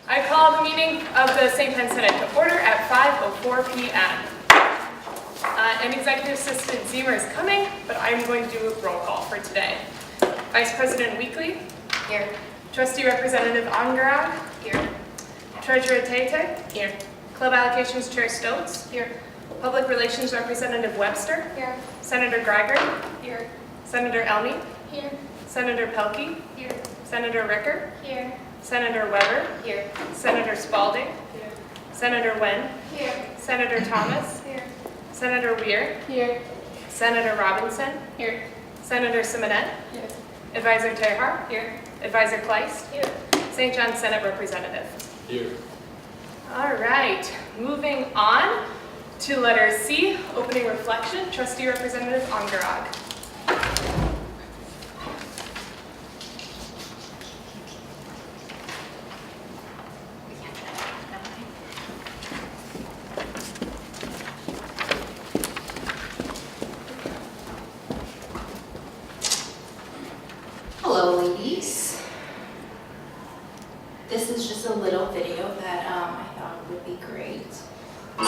I call the meeting of the St. Penn Senate to order at 5:04 p.m. An executive assistant Zemer is coming, but I'm going to do a roll call for today. Vice President Weekly. Here. Trustee Representative Ongarag. Here. Treasurer Tate. Here. Club Allocations Chair Stokes. Here. Public Relations Representative Webster. Here. Senator Greiger. Here. Senator Elmy. Here. Senator Pelkey. Here. Senator Ricker. Here. Senator Weber. Here. Senator Spalding. Here. Senator Wen. Here. Senator Thomas. Here. Senator Weir. Here. Senator Robinson. Here. Senator Simonet. Here. Advisor Tehar. Here. Advisor Kleist. Here. St. John Senate Representative. Here. All right, moving on to letter C, opening reflection. Trustee Representative Ongarag. Hello, ladies. This is just a little video that I thought would be great. I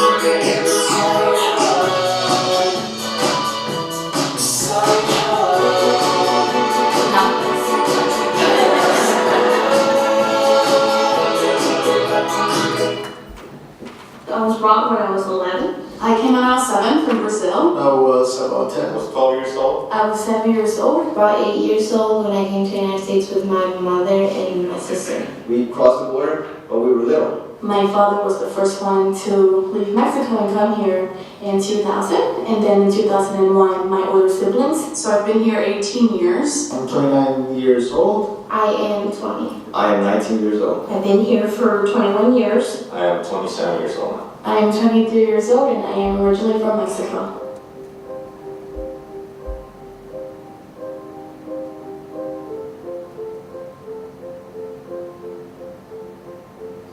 was brought when I was 11. I came when I was 7 from Brazil. I was about 10. I was 12 years old. I was 7 years old. About 8 years old when I came to the United States with my mother and my sister. We crossed the border, but we were little. My father was the first one to leave Mexico and come here in 2000. And then in 2001, my older siblings. So I've been here 18 years. I'm 29 years old. I am 20. I am 19 years old. I've been here for 21 years. I am 27 years old now. I am 23 years old and I am originally from Mexico.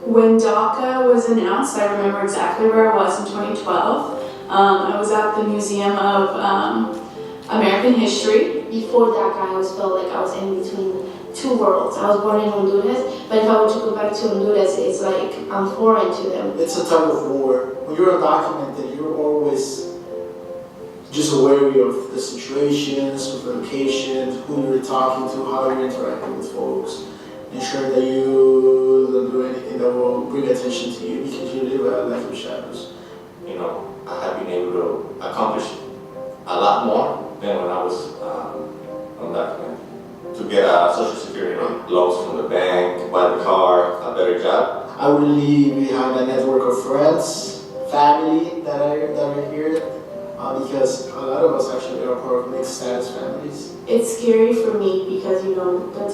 When DACA was announced, I remember exactly where I was in 2012. I was at the Museum of American History. Before DACA, I always felt like I was in between two worlds. I was born in Honduras, but if I were to go back to Honduras, it's like I'm foreign to them. It's a tug of war. When you're undocumented, you're always just wary of the situations, of the locations, who you're talking to, how you're interacting with folks. Ensure that you don't do anything that will bring attention to you because you live a life of shadows. You know, I have been able to accomplish a lot more than when I was undocumented. To get a social security loans from the bank, buy the car, a better job. I will leave behind a network of friends, family that are here, because a lot of us actually are part of mixed status families. It's scary for me because, the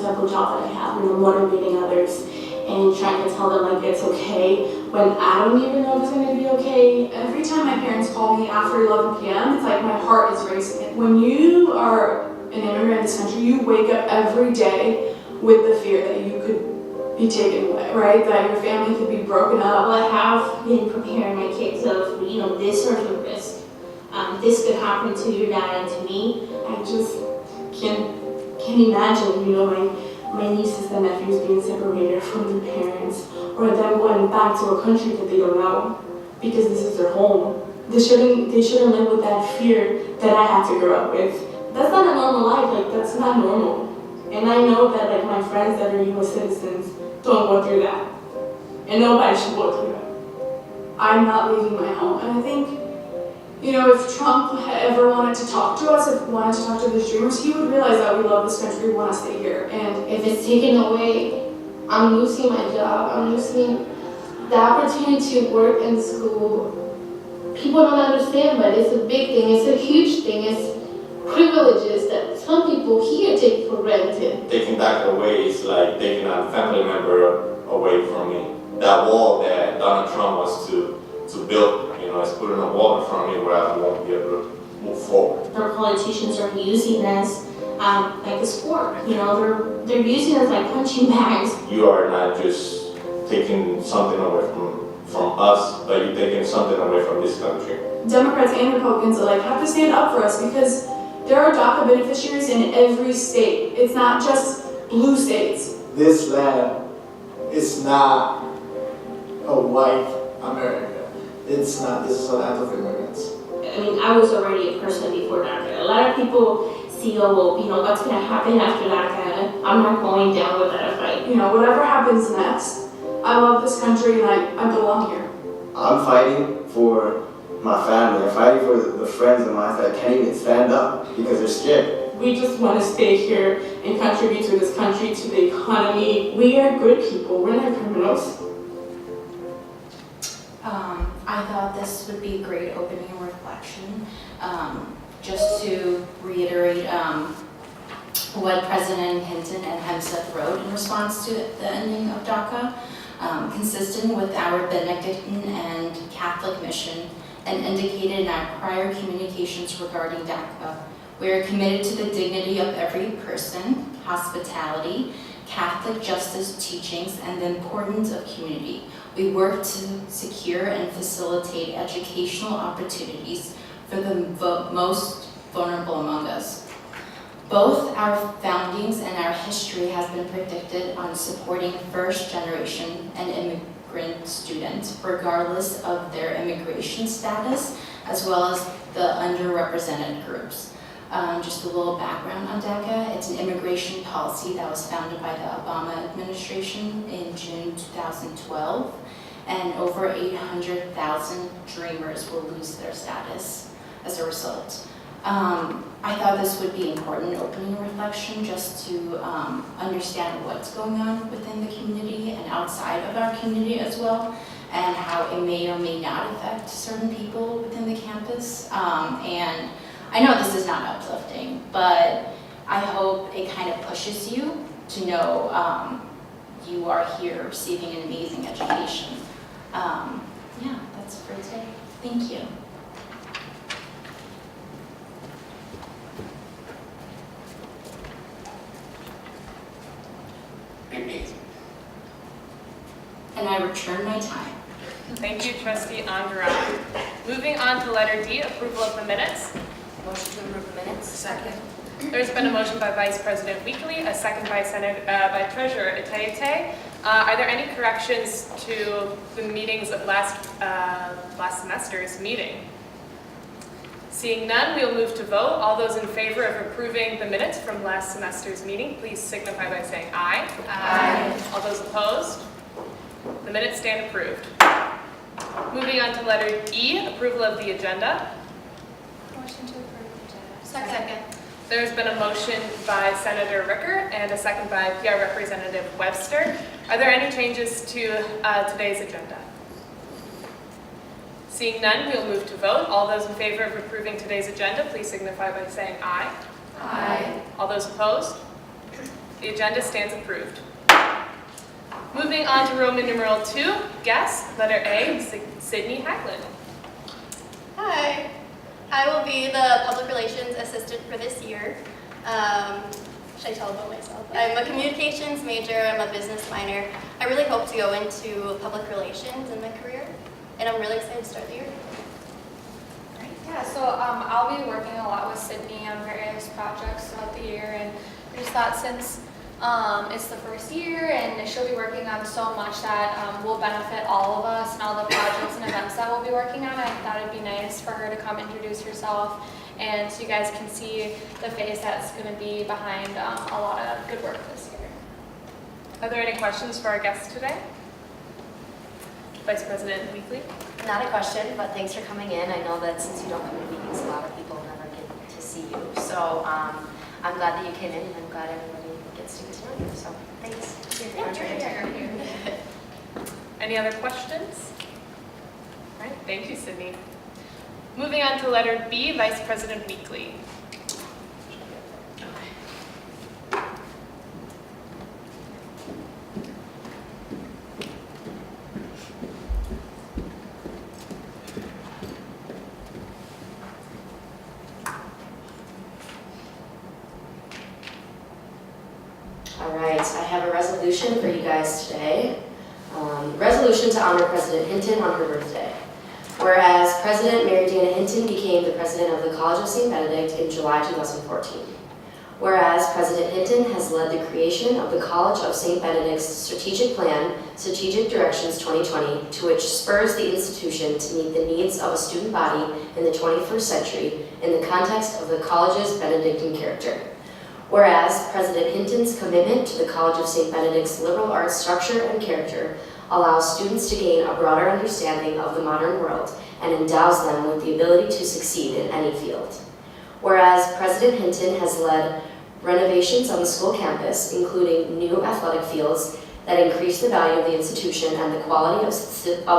type of job that I have, motivating others and trying to tell them like it's okay when I don't even know if it's going to be okay. Every time my parents call me after 11 p.m., it's like my heart is racing. When you are an immigrant in this country, you wake up every day with the fear that you could be taken away, right? That your family could be broken up. Well, I have been preparing my kids of, this sort of risk. This could happen to your dad and to me. I just can't imagine, my nieces and nephews being separated from their parents, or them going back to a country that they don't know because this is their home. They shouldn't live with that fear that I had to grow up with. That's not a normal life. That's not normal. And I know that my friends that are U.S. citizens don't go through that, and nobody should go through that. I'm not leaving my home, and I think, if Trump ever wanted to talk to us, if he wanted to talk to the dreamers, he would realize that we love this country, we want to stay here. And if it's taken away, I'm losing my job. I'm losing the opportunity to work in school. People don't understand, but it's a big thing. It's a huge thing. It's privileges that some people here take for granted. Taking that away is like taking a family member away from me. That wall that Donald Trump wants to build, is putting a wall in front of me where I won't be able to move forward. Our politicians are using us like a sport. They're using us like punching bags. You are not just taking something away from us, but you're taking something away from this country. Democrats and Republicans alike have to stand up for us because there are DACA beneficiaries in every state. It's not just blue states. This land is not a white America. It's not. This is a land of immigrants. I mean, I was already a person before DACA. A lot of people see, oh, well, you know, what's going to happen after DACA? I'm not going down with that fight. You know, whatever happens next, I love this country and I belong here. I'm fighting for my family. I'm fighting for the friends of mine that can't even stand up because they're scared. We just want to stay here and contribute to this country, to the economy. We are good people. We're not criminals. I thought this would be a great opening and reflection. Just to reiterate what President Hinton and Hemseth wrote in response to the ending of DACA, consistent with our Benedictine and Catholic mission and indicated in our prior communications regarding DACA, we are committed to the dignity of every person, hospitality, Catholic justice teachings, and the importance of community. We work to secure and facilitate educational opportunities for the most vulnerable among us. Both our foundings and our history has been predicted on supporting first generation and immigrant students, regardless of their immigration status, as well as the underrepresented groups. Just a little background on DACA. It's an immigration policy that was founded by the Obama administration in June 2012, and over 800,000 Dreamers will lose their status as a result. I thought this would be important opening reflection just to understand what's going on within the community and outside of our community as well, and how it may or may not affect certain people within the campus. And I know this is not uplifting, but I hope it kind of pushes you to know you are here receiving an amazing education. Yeah, that's for today. Thank you. And I return my time. Thank you, Trustee Angarani. Moving on to letter D, approval of the minutes. Motion to approve the minutes. Second. There's been a motion by Vice President Weekly, a second by by Treasurer Itayete. Are there any corrections to the meetings of last semester's meeting? Seeing none, we'll move to vote. All those in favor of approving the minutes from last semester's meeting, please signify by saying aye. Aye. All those opposed? The minutes stand approved. Moving on to letter E, approval of the agenda. Motion to approve the agenda. Second. There's been a motion by Senator Ricker and a second by PR Representative Webster. Are there any changes to today's agenda? Seeing none, we'll move to vote. All those in favor of approving today's agenda, please signify by saying aye. Aye. All those opposed? The agenda stands approved. Moving on to Roman numeral 2, guest, letter A, Sydney Haglund. Hi, I will be the Public Relations Assistant for this year. Should I tell about myself? I'm a communications major, I'm a business minor. I really hope to go into public relations in my career, and I'm really excited to start the year. Yeah, so I'll be working a lot with Sydney on various projects throughout the year, and I just thought since it's the first year and she'll be working on so much that will benefit all of us and all the projects and events that we'll be working on, I thought it'd be nice for her to come introduce herself and so you guys can see the face that's going to be behind a lot of good work this year. Are there any questions for our guest today? Vice President Weekly. Not a question, but thanks for coming in. I know that since you don't come to meetings, a lot of people never get to see you. So I'm glad that you came in, and I'm glad everybody gets to get to know you. So thanks. Any other questions? All right, thank you, Sydney. Moving on to letter B, Vice President Weekly. All right, I have a resolution for you guys today. Resolution to honor President Hinton on her birthday. Whereas President Mary Dana Hinton became the president of the College of St. Benedict in July 2014. Whereas President Hinton has led the creation of the College of St. Benedict's Strategic Plan, Strategic Directions 2020, to which spurs the institution to meet the needs of a student body in the 21st century in the context of the college's Benedictine character. Whereas President Hinton's commitment to the College of St. Benedict's liberal arts structure and character allows students to gain a broader understanding of the modern world and endows them with the ability to succeed in any field. Whereas President Hinton has led renovations on the school campus, including new athletic fields that increase the value of the institution and the quality of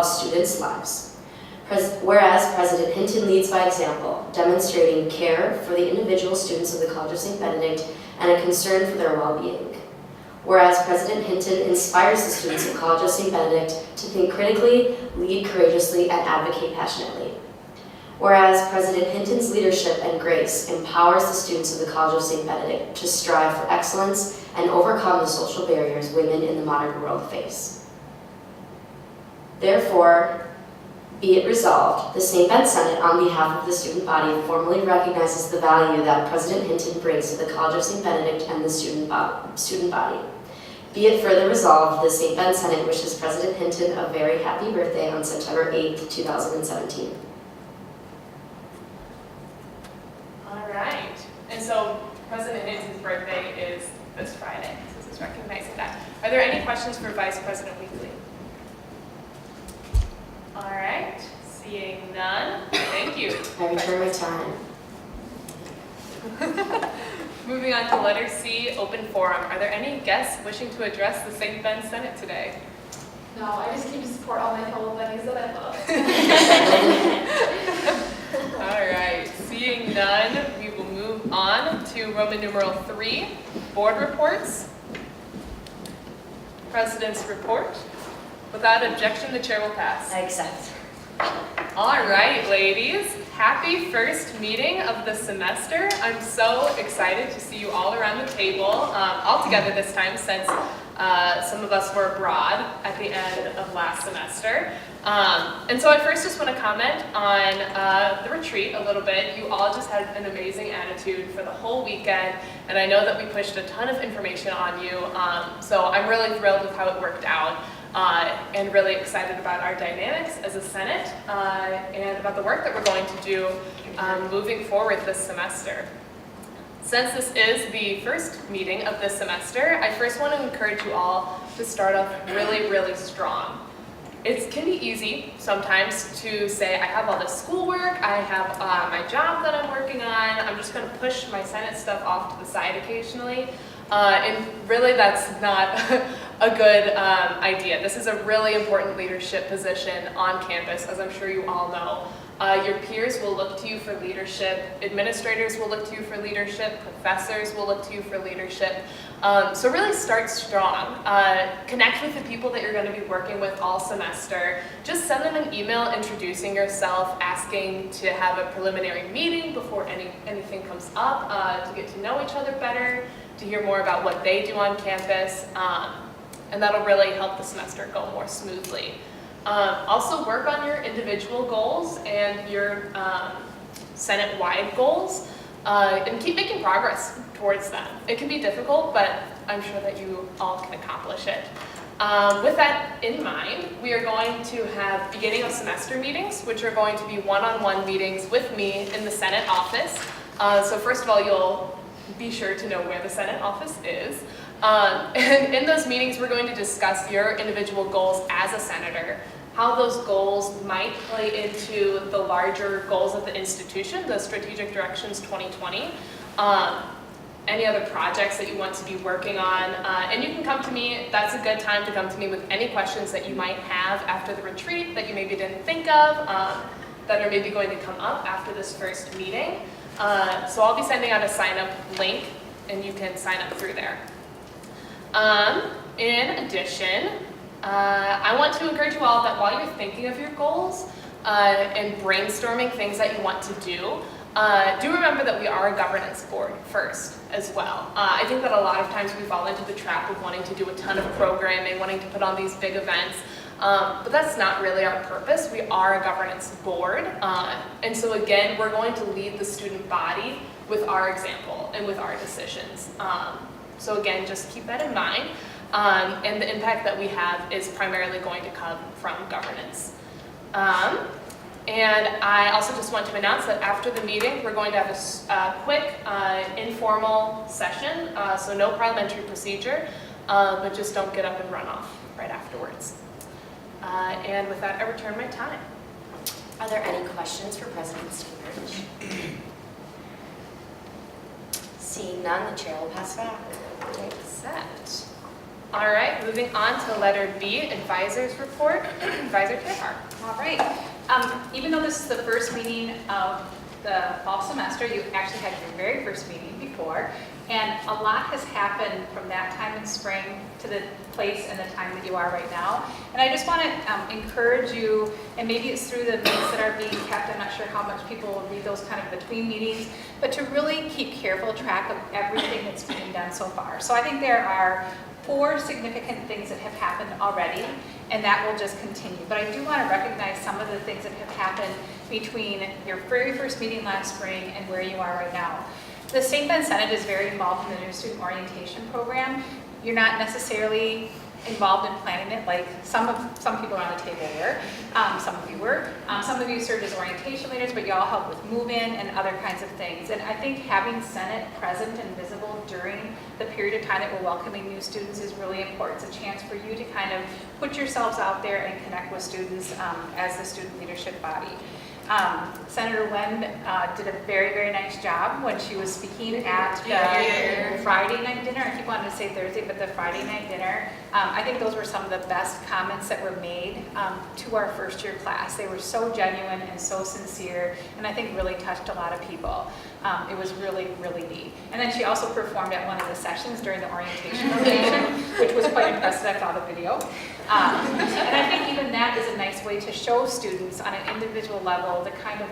students' lives. Whereas President Hinton leads by example, demonstrating care for the individual students of the College of St. Benedict and a concern for their well-being. Whereas President Hinton inspires the students of College of St. Benedict to think critically, lead courageously, and advocate passionately. Whereas President Hinton's leadership and grace empowers the students of the College of St. Benedict to strive for excellence and overcome the social barriers women in the modern world face. Therefore, be it resolved, the St. Ben Senate, on behalf of the student body, formally recognizes the value that President Hinton brings to the College of St. Benedict and the student body. Be it further resolved, the St. Ben Senate wishes President Hinton a very happy birthday on September 8th, 2017. All right. And so President Hinton's birthday is this Friday, so this is recognizing that. Are there any questions for Vice President Weekly? All right. Seeing none. Thank you. I return my time. Moving on to letter C, open forum. Are there any guests wishing to address the St. Ben Senate today? No, I just came to support all my fellow buddies that I love. All right. Seeing none, we will move on to Roman numeral 3, board reports. President's report. Without objection, the chair will pass. I accept. All right, ladies. Happy first meeting of the semester. I'm so excited to see you all around the table, all together this time since some of us were abroad at the end of last semester. And so I first just want to comment on the retreat a little bit. You all just had an amazing attitude for the whole weekend, and I know that we pushed a ton of information on you. So I'm really thrilled with how it worked out. And really excited about our dynamics as a Senate and about the work that we're going to do moving forward this semester. Since this is the first meeting of this semester, I first want to encourage you all to start off really, really strong. It can be easy sometimes to say, I have all this schoolwork, I have my job that I'm working on, I'm just going to push my Senate stuff off to the side occasionally. And really that's not a good idea. This is a really important leadership position on campus, as I'm sure you all know. Your peers will look to you for leadership, administrators will look to you for leadership, professors will look to you for leadership. So really start strong. Connect with the people that you're going to be working with all semester. Just send them an email introducing yourself, asking to have a preliminary meeting before anything comes up, to get to know each other better, to hear more about what they do on campus, and that'll really help the semester go more smoothly. Also work on your individual goals and your Senate-wide goals, and keep making progress towards them. It can be difficult, but I'm sure that you all can accomplish it. With that in mind, we are going to have beginning of semester meetings, which are going to be one-on-one meetings with me in the Senate office. So first of all, you'll be sure to know where the Senate office is. And in those meetings, we're going to discuss your individual goals as a senator, how those goals might play into the larger goals of the institution, the Strategic Directions 2020, any other projects that you want to be working on. And you can come to me, that's a good time to come to me with any questions that you might have after the retreat that you maybe didn't think of, that are maybe going to come up after this first meeting. So I'll be sending out a sign-up link, and you can sign up through there. In addition, I want to encourage you all that while you're thinking of your goals and brainstorming things that you want to do remember that we are a governance board first as well. I think that a lot of times we fall into the trap of wanting to do a ton of programming, wanting to put on these big events, but that's not really our purpose. We are a governance board, and so again, we're going to lead the student body with our example. and with our decisions. So again, just keep that in mind. And the impact that we have is primarily going to come from governance. And I also just want to announce that after the meeting, we're going to have a quick informal session, so no parliamentary procedure, but just don't get up and run off right afterwards. And with that, I return my time. Are there any questions for President Steenbridge? Seeing none, the chair will pass back. Accept. All right, moving on to letter B, advisors report. Advisor Terhar. All right. Even though this is the first meeting of the fall semester, you actually had your very first meeting before, and a lot has happened from that time in spring to the place and the time that you are right now. And I just want to encourage you, and maybe it's through the minutes that are being kept, I'm not sure how much people will read those kind of between meetings, but to really keep careful track of everything that's being done so far. So I think there are 4 significant things that have happened already, and that will just continue. But I do want to recognize some of the things that have happened between your very first meeting last spring and where you are right now. The St. Ben Senate is very involved in the new student orientation program. You're not necessarily involved in planning it like some people around the table were. Some of you were. Some of you served as orientation leaders, but you all helped with move-in and other kinds of things. And I think having Senate present and visible during the period of time that we're welcoming new students is really important. It's a chance for you to kind of put yourselves out there and connect with students as the student leadership body. Senator Wen did a very, very nice job when she was speaking at the Friday night dinner. I keep wanting to say Thursday, but the Friday night dinner. I think those were some of the best comments that were made to our first year class. They were so genuine and so sincere, and I think really touched a lot of people. It was really, really neat. And then she also performed at one of the sessions during the orientation rotation, which was quite impressive. I saw the video. And I think even that is a nice way to show students on an individual level the kind of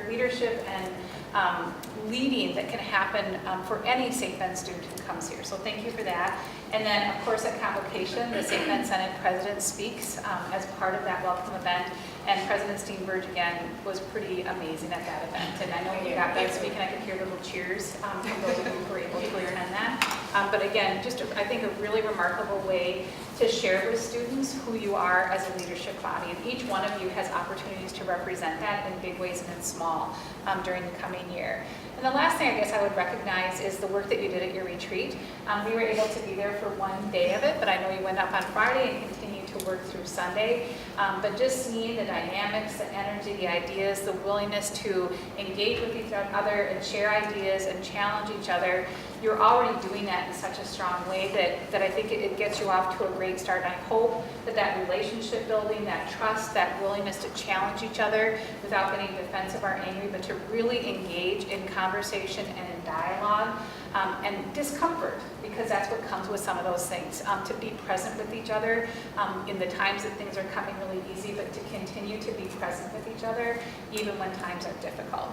leadership and leading that can happen for any St. Ben student who comes here. So thank you for that. And then, of course, at convocation, the St. Ben Senate President speaks as part of that welcome event. And President Steenbridge, again, was pretty amazing at that event. And I know when you got done speaking, I could hear little cheers from those of you who were able to learn on that. But again, just I think a really remarkable way to share with students who you are as a leadership body. And each one of you has opportunities to represent that in big ways and in small during the coming year. And the last thing I guess I would recognize is the work that you did at your retreat. We were able to be there for one day of it, but I know you went up on Friday and continued to work through Sunday. But just seeing the dynamics, the energy, the ideas, the willingness to engage with each other and share ideas and challenge each other, you're already doing that in such a strong way that I think it gets you off to a great start. And I hope that that relationship building, that trust, that willingness to challenge each other without getting defensive or angry, but to really engage in conversation and in dialogue and discomfort, because that's what comes with some of those things. To be present with each other in the times that things are coming really easy, but to continue to be present with each other even when times are difficult.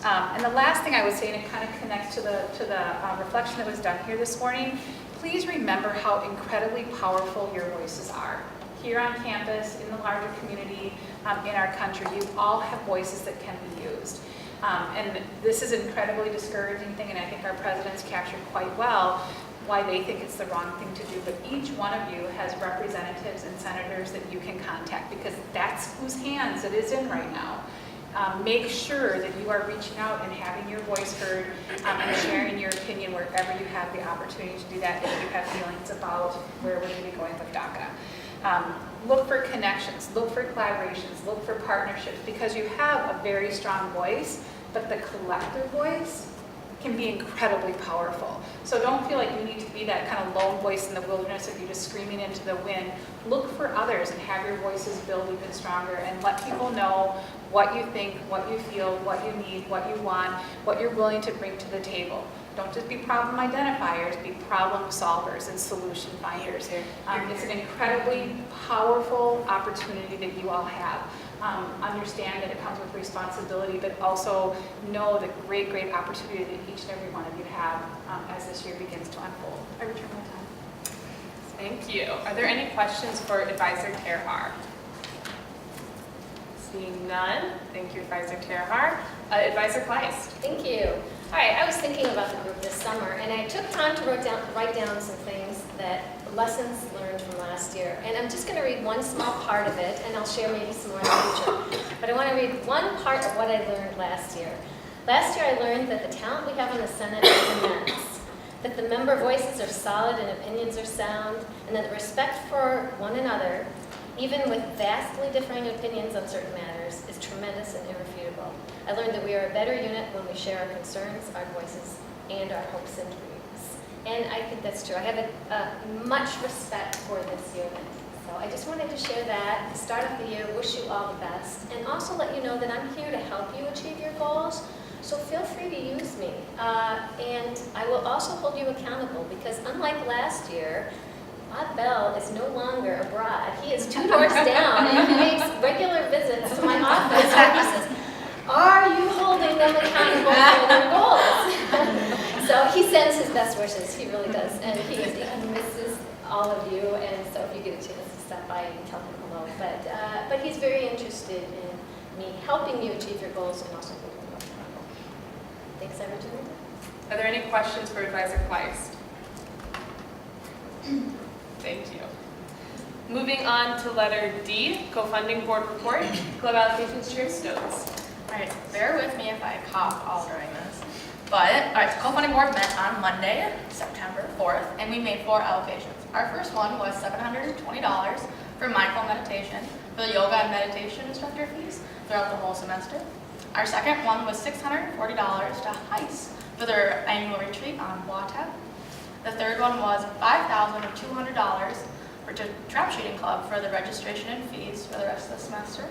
And the last thing I would say, and it kind of connects to the reflection that was done here this morning, please remember how incredibly powerful your voices are. Here on campus, in the larger community, in our country, you all have voices that can be used. And this is an incredibly discouraging thing, and I think our presidents captured quite well why they think it's the wrong thing to do. But each one of you has representatives and senators that you can contact, because that's whose hands it is in right now. Make sure that you are reaching out and having your voice heard and sharing your opinion wherever you have the opportunity to do that, if you have feelings about where we're going to be going with DACA. Look for connections, look for collaborations, look for partnerships, because you have a very strong voice, but the collective voice can be incredibly powerful. So don't feel like you need to be that kind of lone voice in the wilderness of you just screaming into the wind. Look for others and have your voices build even stronger, and let people know what you think, what you feel, what you need, what you want, what you're willing to bring to the table. Don't just be problem identifiers, be problem solvers and solution finders. It's an incredibly powerful opportunity that you all have. Understand that it comes with responsibility, but also know the great, great opportunity that each and every one of you have as this year begins to unfold. I return my time. Thank you. Are there any questions for Advisor Terhar? Seeing none, thank you, Advisor Terhar. Advisor Kleist. Thank you. All right, I was thinking about the group this summer, and I took time to write down some things lessons learned from last year. And I'm just going to read one small part of it, and I'll share maybe some more in the future. But I want to read one part of what I learned last year. Last year I learned that the talent we have in the Senate is immense, that the member voices are solid and opinions are sound, and that the respect for one another, even with vastly differing opinions on certain matters, is tremendous and irrefutable. I learned that we are a better unit when we share our concerns, our voices, and our hopes and dreams. And I think that's true. I have much respect for this unit. So I just wanted to share that, start off the year, wish you all the best, and also let you know that I'm here to help you achieve your goals. So feel free to use me. And I will also hold you accountable because unlike last year, Bob Bell is no longer abroad. He is 2 doors down and he makes regular visits to my office where he says, are you holding them accountable for their goals? So he sends his best wishes, he really does. And he misses all of you, and so if you get a chance to stop by and tell him hello. But he's very interested in me helping you achieve your goals and also holding you accountable. Thanks, everyone. Are there any questions for Advisor Kleist? Thank you. Moving on to letter D, co-funding board report, club allocations, Chair Stokes. All right, bear with me if I cough all during this. But, all right, the co-funding board met on Monday, September 4th, and we made 4 allocations. Our first one was $720 for mindful meditation for the yoga and meditation instructor fees throughout the whole semester. Our second one was $640 to HICE for their annual retreat on Watap. The third one was $5,200 for Trap Shooting Club for the registration and fees for the rest of the semester.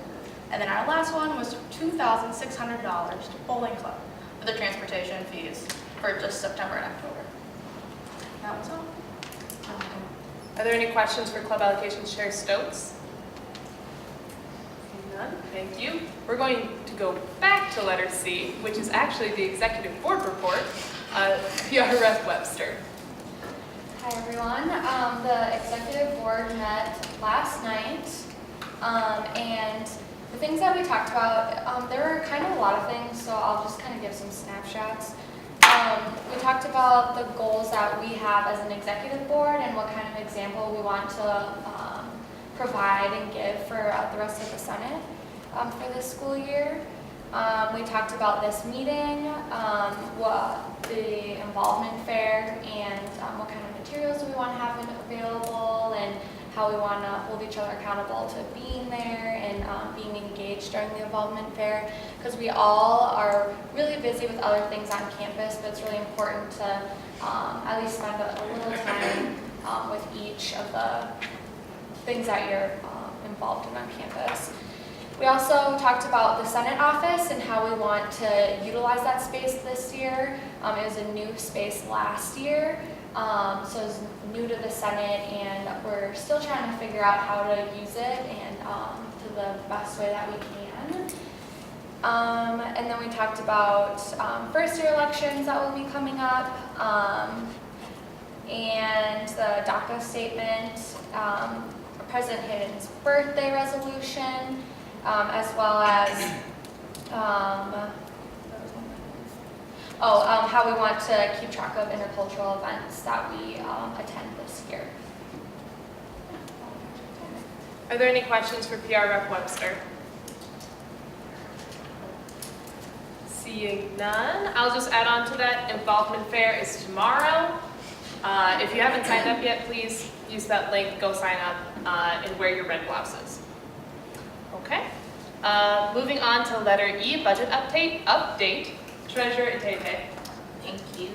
And then our last one was $2,600 to Bowling Club for the transportation fees for just September and October. That was all. Are there any questions for club allocations, Chair Stokes? None, thank you. We're going to go back to letter C, which is actually the executive board report, PR Rep Webster. Hi everyone. The executive board met last night, and the things that we talked about, there were kind of a lot of things, so I'll just kind of give some snapshots. We talked about the goals that we have as an executive board and what kind of example we want to provide and give for the rest of the Senate for this school year. We talked about this meeting, what the involvement fair, and what kind of materials we want to have available, and how we want to hold each other accountable to being there and being engaged during the involvement fair, because we all are really busy with other things on campus, but it's really important to at least spend a little time with each of the things that you're involved in on campus. We also talked about the Senate office and how we want to utilize that space this year. It was a new space last year, so it's new to the Senate, and we're still trying to figure out how to use it and to the best way that we can. And then we talked about first year elections that will be coming up, and the DACA statement, President Hayden's birthday resolution, as well as how we want to keep track of intercultural events that we attend this year. Are there any questions for PR Rep Webster? Seeing none, I'll just add on to that. Involvement fair is tomorrow. If you haven't signed up yet, please use that link, go sign up, and wear your red blouses. Okay. Moving on to letter E, budget update. Treasurer Itete. Thank you.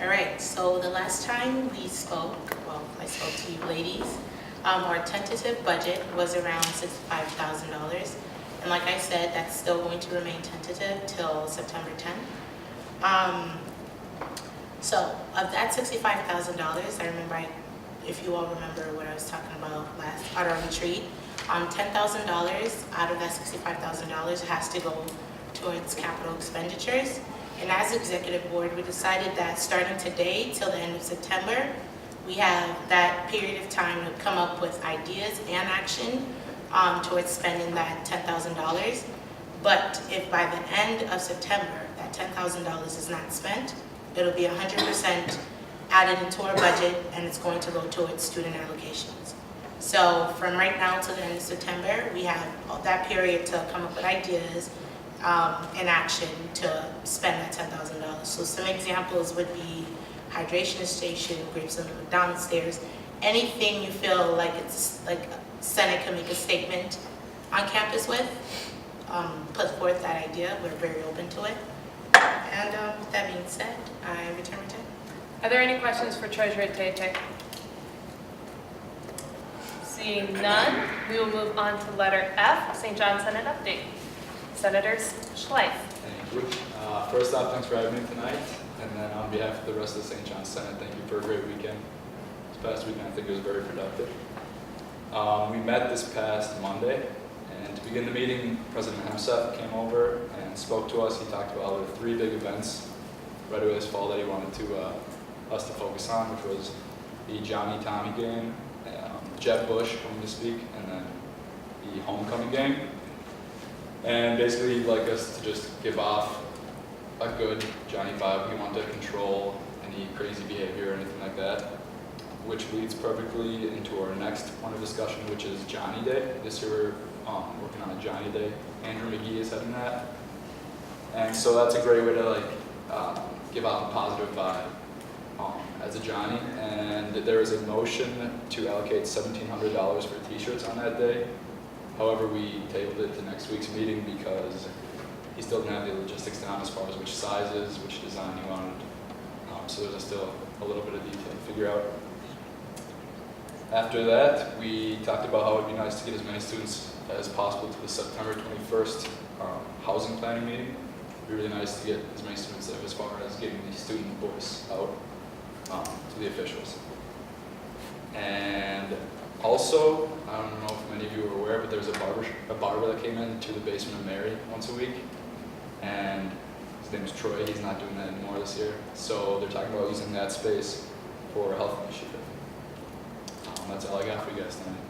All right, so the last time we spoke, well, I spoke to you ladies, our tentative budget was around $65,000. And like I said, that's still going to remain tentative till September 10th. So of that $65,000, I remember, if you all remember what I was talking about last at our retreat, $10,000 out of that $65,000 has to go towards capital expenditures. And as executive board, we decided that starting today till the end of September, we have that period of time to come up with ideas and action towards spending that $10,000. But if by the end of September, that $10,000 is not spent, it'll be 100% added into our budget, and it's going to go towards student allocations. So from right now till the end of September, we have that period to come up with ideas and action to spend that $10,000. So some examples would be hydration station, grapes on the downstairs, anything you feel like it's like Senate can make a statement on campus with, put forth that idea. We're very open to it. And with that being said, I return my time. Are there any questions for Treasurer Tate? Seeing none, we will move on to letter F, St. John Senate update. Senator Schleif. Thank you. First off, thanks for having me tonight. And then on behalf of the rest of the St. John Senate, thank you for a great weekend. This past weekend, I think it was very productive. We met this past Monday, and to begin the meeting, President Hemseth came over and spoke to us. He talked about the 3 big events right away this fall that he wanted us to focus on, which was the Johnny Tommy game, Jeb Bush coming to speak, and then the homecoming game. And basically, he'd like us to just give off a good Johnny vibe. We want to control any crazy behavior or anything like that, which leads perfectly into our next point of discussion, which is Johnny Day. This year we're working on a Johnny Day. Andrew McGee is heading that. And so that's a great way to give out a positive vibe as a Johnny. And there is a motion to allocate $1,700 for t-shirts on that day. However, we tabled it to next week's meeting because he still didn't have the logistics down as far as which sizes, which design he wanted. So there's still a little bit of detail to figure out. After that, we talked about how it would be nice to get as many students as possible to the September 21st housing planning meeting. It would be really nice to get as many students there as far as getting the student voice out to the officials. And also, I don't know if many of you are aware, but there's a barber that came into the basement of Mary once a week, and his name is Troy. He's not doing that anymore this year. So they're talking about using that space for a health initiative. That's all I got for you guys tonight.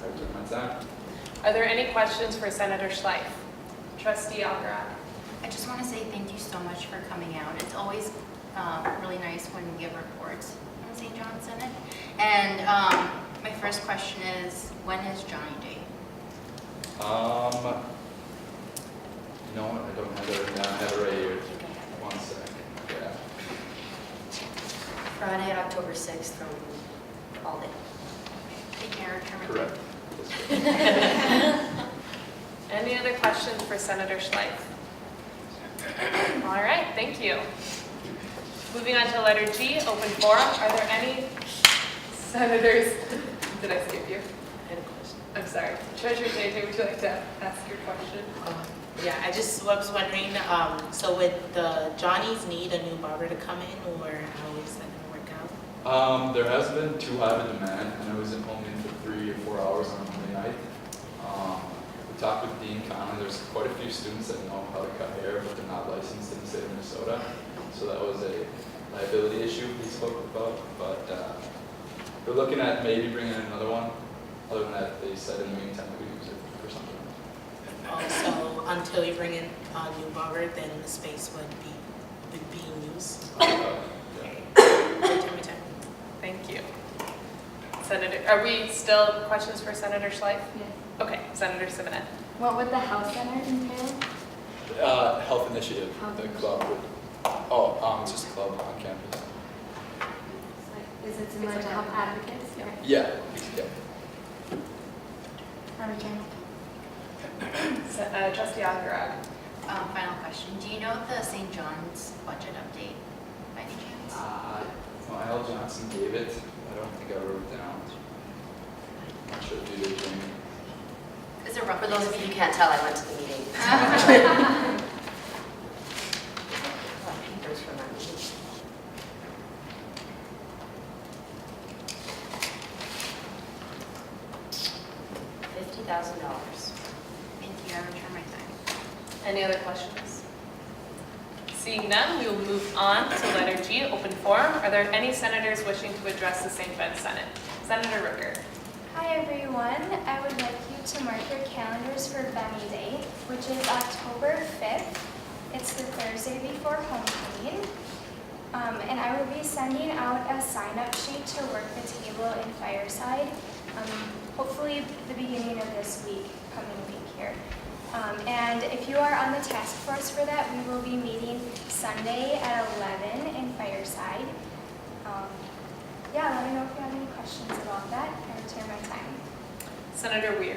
I return my time. Are there any questions for Senator Schleif? Trustee Algarad. I just want to say thank you so much for coming out. It's always really nice when we give reports on St. John Senate. And my first question is, when is Johnny Day? You know what? I don't have it right now. I have it right here. One sec. Yeah. Friday, October 6th from all day. Thank you, I return my Correct. Any other questions for Senator Schleif? All right, thank you. Moving on to letter G, open forum. Are there any senators? Did I skip you? I had a question. I'm sorry. Treasurer JJ, would you like to ask your question? Yeah, I just was wondering, so would the Johnnies need a new barber to come in, or how is that going to work out? There has been too high of a demand, and I was only in for 3 or 4 hours on Monday night. We talked with Dean Conley. There's quite a few students that know how to cut hair, but they're not licensed in the state of Minnesota. So that was a liability issue we spoke about. But we're looking at maybe bringing in another one. Other than that, they said in the meantime we could use it for something. So until you bring in a new barber, then the space would be in use. Thank you. Senator, are we still questions for Senator Schleif? Yeah. Okay, Senator Simonette. What would the House Center entail? Health initiative. The club would. It's just a club on campus. Is it similar to Health Advocates? Yeah. I return. Trustee Algarad. Final question. Do you know the St. John's budget update by any chance? Al Johnson gave it. I don't think I wrote it down. I'm not sure if you did, Jamie. Is it rough? For those of you who can't tell, I went to the meeting. Papers from that meeting. $50,000. Thank you. I return my time. Any other questions? Seeing none, we will move on to letter G, open forum. Are there any senators wishing to address the St. Ben Senate? Senator Rooker. Hi everyone, I would like you to mark your calendars for Benny Day, which is October 5th. It's the Thursday before homecoming. And I will be sending out a sign-up sheet to work the table in Fireside, hopefully the beginning of this week, coming week here. And if you are on the task force for that, we will be meeting Sunday at 11 in Fireside. Yeah, let me know if you have any questions about that. I return my time. Senator Weir.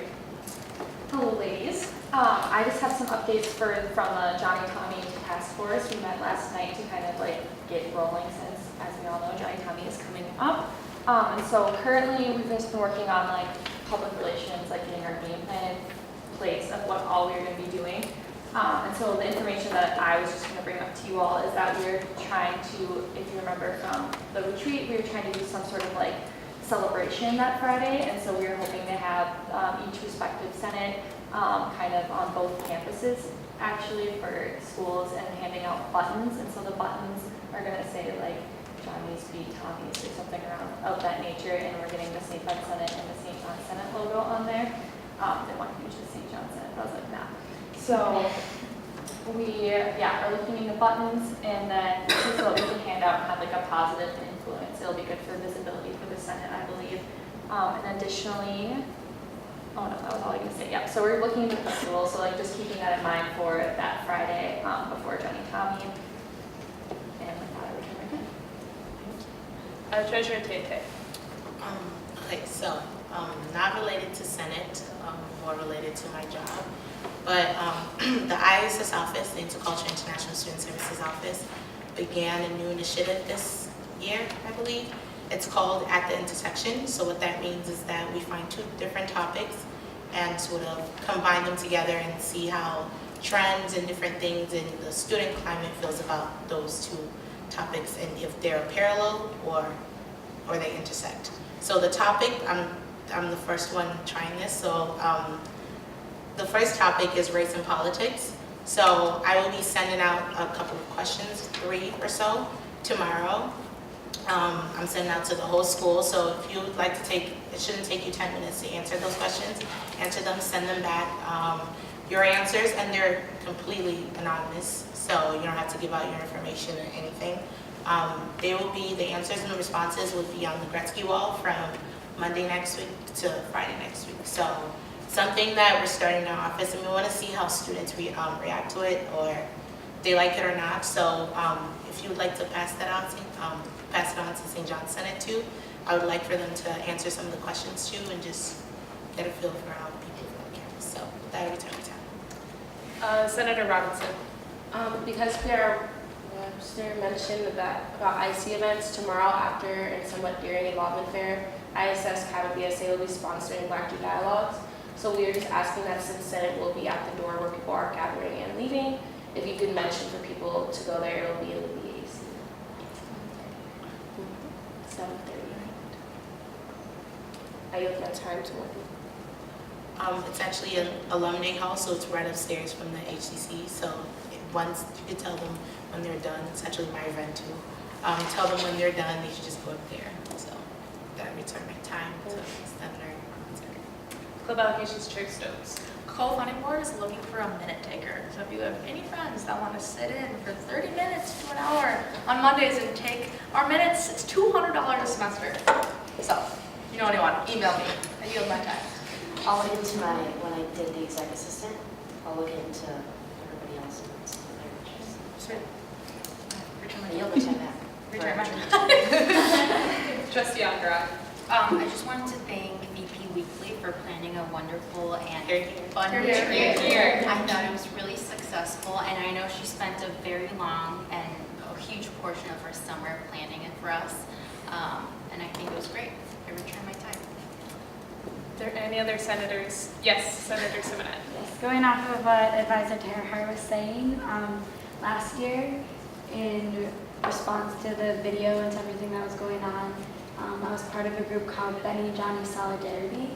Hello, ladies. I just have some updates from the Johnny Tommy Task Force. We met last night to kind of like get rolling since, as we all know, Johnny Tommy is coming up. And so currently we've just been working on like public relations, like getting our game plan in place of what all we're going to be doing. And so the information that I was just going to bring up to you all is that we're trying to, if you remember from the retreat, we were trying to do some sort of like celebration that Friday, and so we were hoping to have each respective Senate kind of on both campuses actually for schools and handing out buttons, and so the buttons are going to say like Johnny's beat Tommy's or something around of that nature, and we're getting the St. Ben Senate and the St. John Senate logo on there. They want to use the St. John Senate, I was like, nah. So we are looking into buttons, and then so that we can hand out kind of like a positive influence. It'll be good for visibility for the Senate, I believe. And additionally, oh no, that was all I was going to say. Yeah, so we're looking into the school, so like just keeping that in mind for that Friday before Johnny Tommy. And with that, I return my time. Treasurer Tate. Okay, so not related to Senate, more related to my job. But the ISS office, the Intercultural International Student Services Office, began a new initiative this year, I believe. It's called At the Intersection. So what that means is that we find two different topics and sort of combine them together and see how trends and different things in the student climate feels about those two topics, and if they're parallel or they intersect. So the topic, I'm the first one trying this. So the first topic is race and politics. So I will be sending out a couple of questions, 3 or so, tomorrow. I'm sending out to the whole school, so if you would like to take, it shouldn't take you 10 minutes to answer those questions. Answer them, send them back. Your answers, and they're completely anonymous, so you don't have to give out your information or anything. The answers and the responses will be on the Gretzky wall from Monday next week to Friday next week. So something that we're starting in our office, and we want to see how students react to it, or they like it or not. So if you would like to pass that on, pass it on to St. John Senate too, I would like for them to answer some of the questions too, and just get a feel for how people feel on campus. So that will return time. Senator Robinson. Because Pierre Webster mentioned about IC events tomorrow after and somewhat during Involvement Fair, ISS CATA BSA will be sponsoring Black Youth Dialogues. So we are just asking that since Senate will be at the door where people are gathering and leaving, if you could mention for people to go there, it'll be in the BAC. 7:30. I yield my time to one. It's actually an alumni hall, so it's right upstairs from the HCC. So once you could tell them when they're done, it's actually my event too. Tell them when they're done, they should just go up there. So that return my time to Senator. Club allocations, Chair Stokes. Co-funding board is looking for a minute taker. So if you have any friends that want to sit in for 30 minutes to an hour on Mondays and take our minutes, it's $200 a semester. So you know anyone, email me. I yield my time. I'll look into when I did the exec assistant, I'll look into everybody else. Sweet. Return my I yield my time back. Return my time. Trustee Andra. I just wanted to thank VP Weekly for planning a wonderful and fun Here. retreat. I thought it was really successful, and I know she spent a very long and a huge portion of her summer planning it for us, and I think it was great. I return my time. Are there any other senators? Yes, Senator Simonet. Yes, going off of what Advisor Terahar was saying, last year in response to the video and to everything that was going on, I was part of a group called Benny Johnny Solidarity,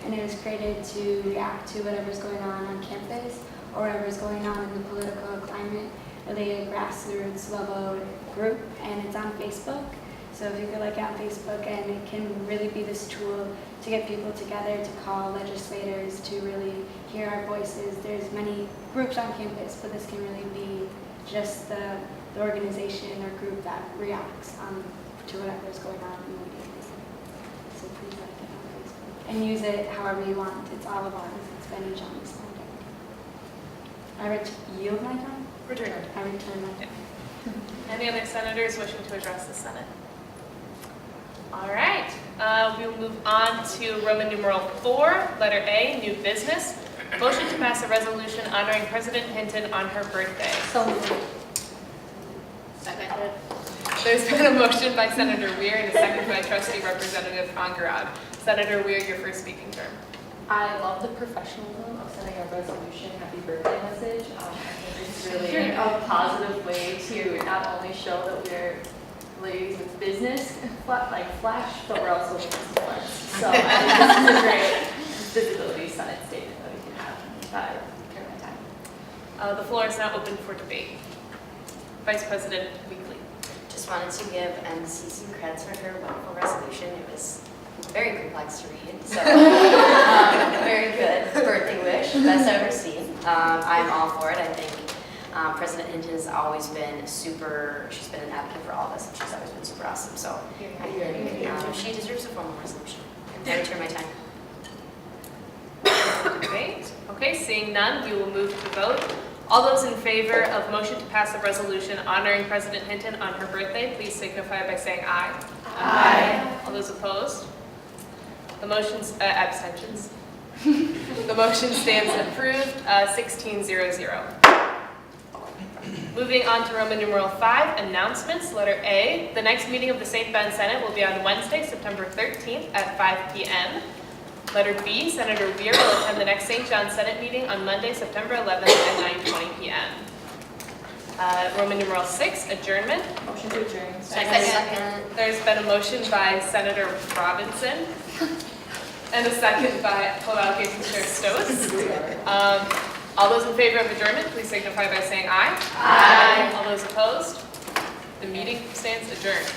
and it was created to react to whatever's going on campus or whatever's going on in the political climate, really a grassroots level group, and it's on Facebook. So if you could like get on Facebook, and it can really be this tool to get people together, to call legislators, to really hear our voices. There's many groups on campus, but this can really be just the organization or group that reacts to whatever's going on immediately. So please like it on Facebook and use it however you want. It's all of ours. It's Benny John's Sunday. I yield my time? Return. I return my time. Any other senators wishing to address the Senate? All right, we will move on to Roman numeral 4, letter A, new business. Motion to pass a resolution honoring President Hinton on her birthday. So moved. Second. There's been a motion by Senator Weir and a second by Trustee Representative Angarad. Senator Weir, your first speaking term. I love the professionalism of sending a resolution happy birthday message. I think it's really a positive way to not only show that we're ladies with business, like flash, but we're also women's flash. So I think this is a great visibility Senate statement that we can have during my time. The floor is now open for debate. Vice President Weekly. Just wanted to give MC some credits for her wonderful resolution. It was very complex to read, so very good birthday wish, best I've ever seen. I'm all for it. I think President Hinton has always been she's been an advocate for all of us, and she's always been super awesome. So she deserves a formal resolution. I return my time. Debate. Okay, seeing none, we will move to vote. All those in favor of motion to pass a resolution honoring President Hinton on her birthday, please signify by saying aye. Aye. All those opposed? The motion's abstentions. The motion stands approved, 16-0-0. Moving on to Roman numeral 5, announcements. Letter A, the next meeting of the St. Ben Senate will be on Wednesday, September 13th at 5 p.m. Letter B, Senator Weir will attend the next St. John Senate meeting on Monday, September 11th at 9:20 p.m. Roman numeral 6, adjournment. Motion to adjourn. Second. There's been a motion by Senator Robinson and a second by co-allocation Chair Stoss. All those in favor of adjournment, please signify by saying aye. Aye. All those opposed? The meeting stands adjourned.